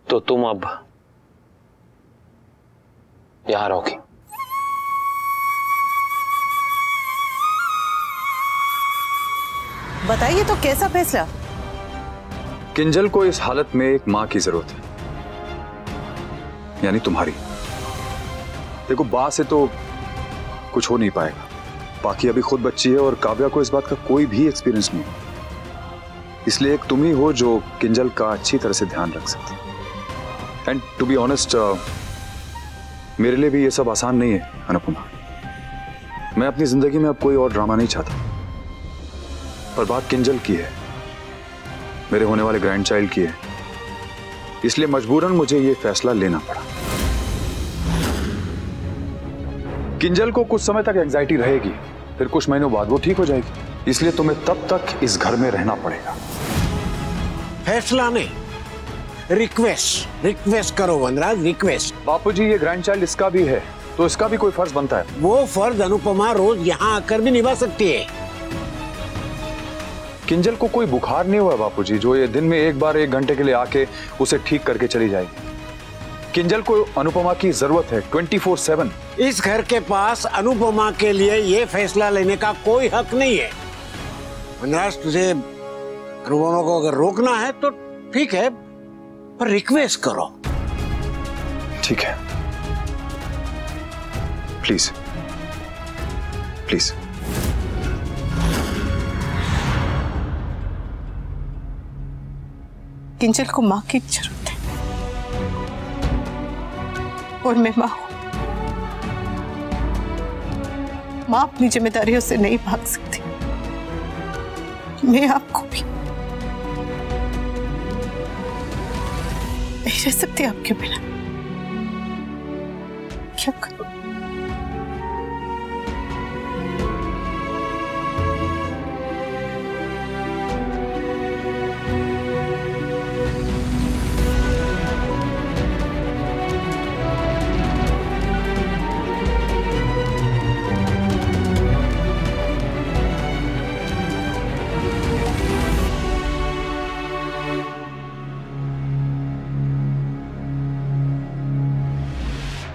तो तुम अब यहां रहोगी। बताइए तो कैसा फैसला? किंजल को इस हालत में एक मां की जरूरत है, यानी तुम्हारी। देखो, बा से तो कुछ हो नहीं पाएगा। बाकी अभी खुद बच्ची है और काव्या को इस बात का कोई भी एक्सपीरियंस नहीं, इसलिए एक तुम ही हो जो किंजल का अच्छी तरह से ध्यान रख सकती। एंड टू बी ऑनेस्ट, मेरे लिए भी ये सब आसान नहीं है अनुपमा। मैं अपनी जिंदगी में अब कोई और ड्रामा नहीं चाहता, पर बात किंजल की है, मेरे होने वाले ग्रैंड चाइल्ड की है, इसलिए मजबूरन मुझे ये फैसला लेना पड़ा। किंजल को कुछ समय तक एंजाइटी रहेगी, फिर कुछ महीनों बाद वो ठीक हो जाएगी, इसलिए तुम्हें तब तक इस घर में रहना पड़ेगा। फैसला नहीं, रिक्वेस्ट करो वनराज, रिक्वेस्ट। बापूजी, ये ग्रैंड चाइल्ड इसका भी है, तो इसका भी कोई फर्ज बनता है। वो फर्ज अनुपमा रोज यहाँ आकर भी निभा सकती है। किंजल को कोई बुखार नहीं हुआ है बापूजी, जो ये दिन में एक बार 1 घंटे के लिए आके उसे ठीक करके चली जाएगी। किंजल को अनुपमा की जरूरत है 24/7। इस घर के पास अनुपमा के लिए ये फैसला लेने का कोई हक नहीं है। वनराज, तुझे अनुपमा को अगर रोकना है तो ठीक है, पर रिक्वेस्ट करो। ठीक है, प्लीज प्लीज। किंजल को माँ की जरूरत है और मैं माँ हूं। माँ अपनी जिम्मेदारियों से नहीं भाग सकती। मैं आपको भी नहीं रह सकती आपके बिना। क्या करूं?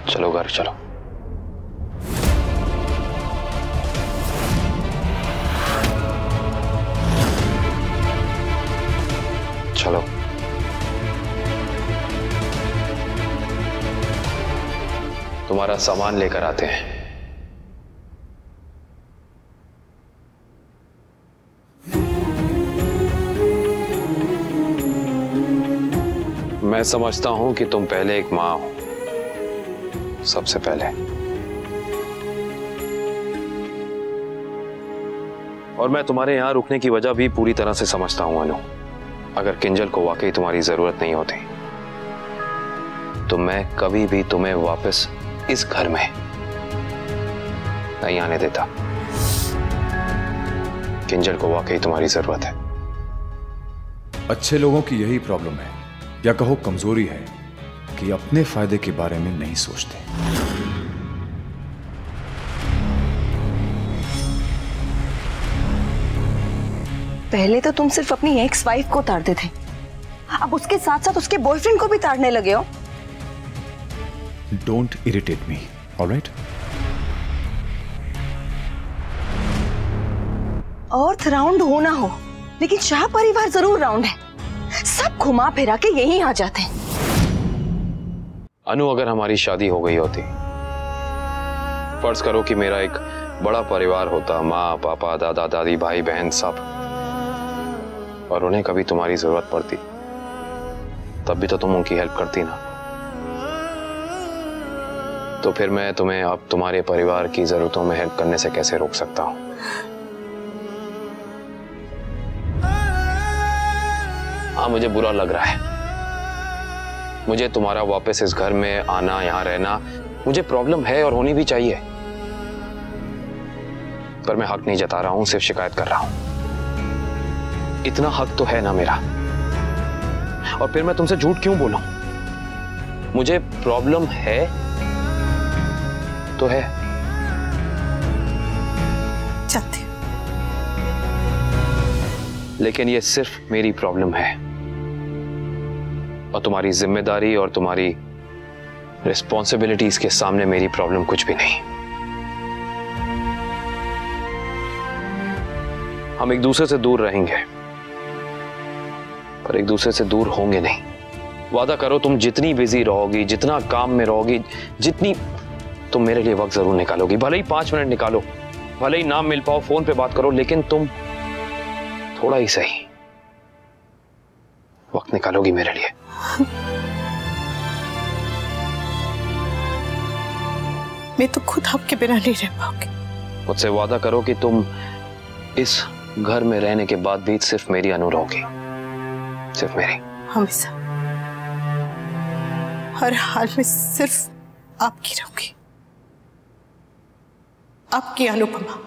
चलो घर चलो। चलो। तुम्हारा सामान लेकर आते हैं। मैं समझता हूं कि तुम पहले एक मां हो, सबसे पहले, और मैं तुम्हारे यहां रुकने की वजह भी पूरी तरह से समझता हूं अनु। अगर किंजल को वाकई तुम्हारी जरूरत नहीं होती तो मैं कभी भी तुम्हें वापस इस घर में नहीं आने देता। किंजल को वाकई तुम्हारी जरूरत है। अच्छे लोगों की यही प्रॉब्लम है, या कहो कमजोरी है, कि अपने फायदे के बारे में नहीं सोचते। पहले तो तुम सिर्फ अपनी एक्स वाइफ को ताड़ते थे, अब उसके साथ साथ उसके बॉयफ्रेंड को भी ताड़ने लगे हो। Don't irritate me, alright? Earth round हो ना हो, लेकिन शाह परिवार जरूर राउंड है। सब घुमा फिरा के यहीं आ जाते हैं। अनु, अगर हमारी शादी हो गई होती, फर्ज करो कि मेरा एक बड़ा परिवार होता, माँ पापा दादा दादी भाई बहन सब, और उन्हें कभी तुम्हारी जरूरत पड़ती, तब भी तो तुम उनकी हेल्प करती ना। तो फिर मैं तुम्हें अब तुम्हारे परिवार की जरूरतों में हेल्प करने से कैसे रोक सकता हूं? हाँ, मुझे बुरा लग रहा है। मुझे तुम्हारा वापस इस घर में आना, यहां रहना, मुझे प्रॉब्लम है और होनी भी चाहिए, पर मैं हक नहीं जता रहा हूं, सिर्फ शिकायत कर रहा हूं। इतना हक तो है ना मेरा, और फिर मैं तुमसे झूठ क्यों बोलूं? मुझे प्रॉब्लम है तो है। चाहती, लेकिन ये सिर्फ मेरी प्रॉब्लम है, और तुम्हारी जिम्मेदारी और तुम्हारी रिस्पॉन्सिबिलिटीज के सामने मेरी प्रॉब्लम कुछ भी नहीं। हम एक दूसरे से दूर रहेंगे, पर एक दूसरे से दूर होंगे नहीं। वादा करो, तुम जितनी बिजी रहोगी, जितना काम में रहोगी, जितनी तुम मेरे लिए वक्त जरूर निकालोगी। भले ही 5 मिनट निकालो, भले ही ना मिल पाओ, फोन पे बात करो, लेकिन तुम थोड़ा ही सही वक्त निकालोगी मेरे लिए। मैं तो खुद आपके बिना नहीं रह पाऊंगी। मुझसे वादा करो कि तुम इस घर में रहने के बाद भी सिर्फ मेरी अनु रहोगी, सिर्फ मेरी। हमेशा, हर हाल में सिर्फ आपकी रहूंगी, आपकी अनुपमा।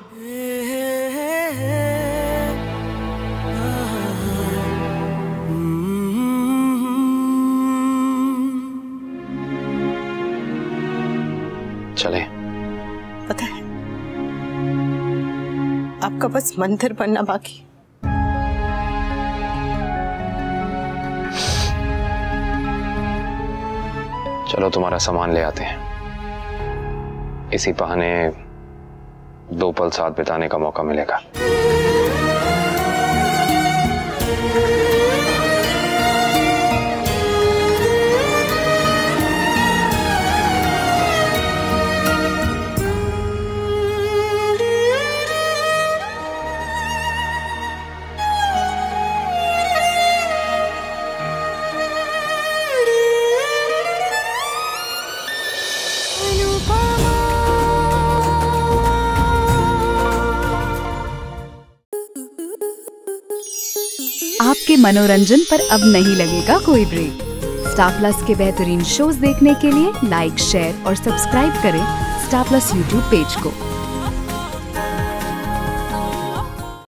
चले। पता है, आपका बस मंदिर बनना बाकी। चलो तुम्हारा सामान ले आते हैं, इसी बहाने 2 पल साथ बिताने का मौका मिलेगा। आपके मनोरंजन पर अब नहीं लगेगा कोई ब्रेक। स्टार प्लस के बेहतरीन शोज देखने के लिए लाइक, शेयर और सब्सक्राइब करें स्टार प्लस यूट्यूब पेज को।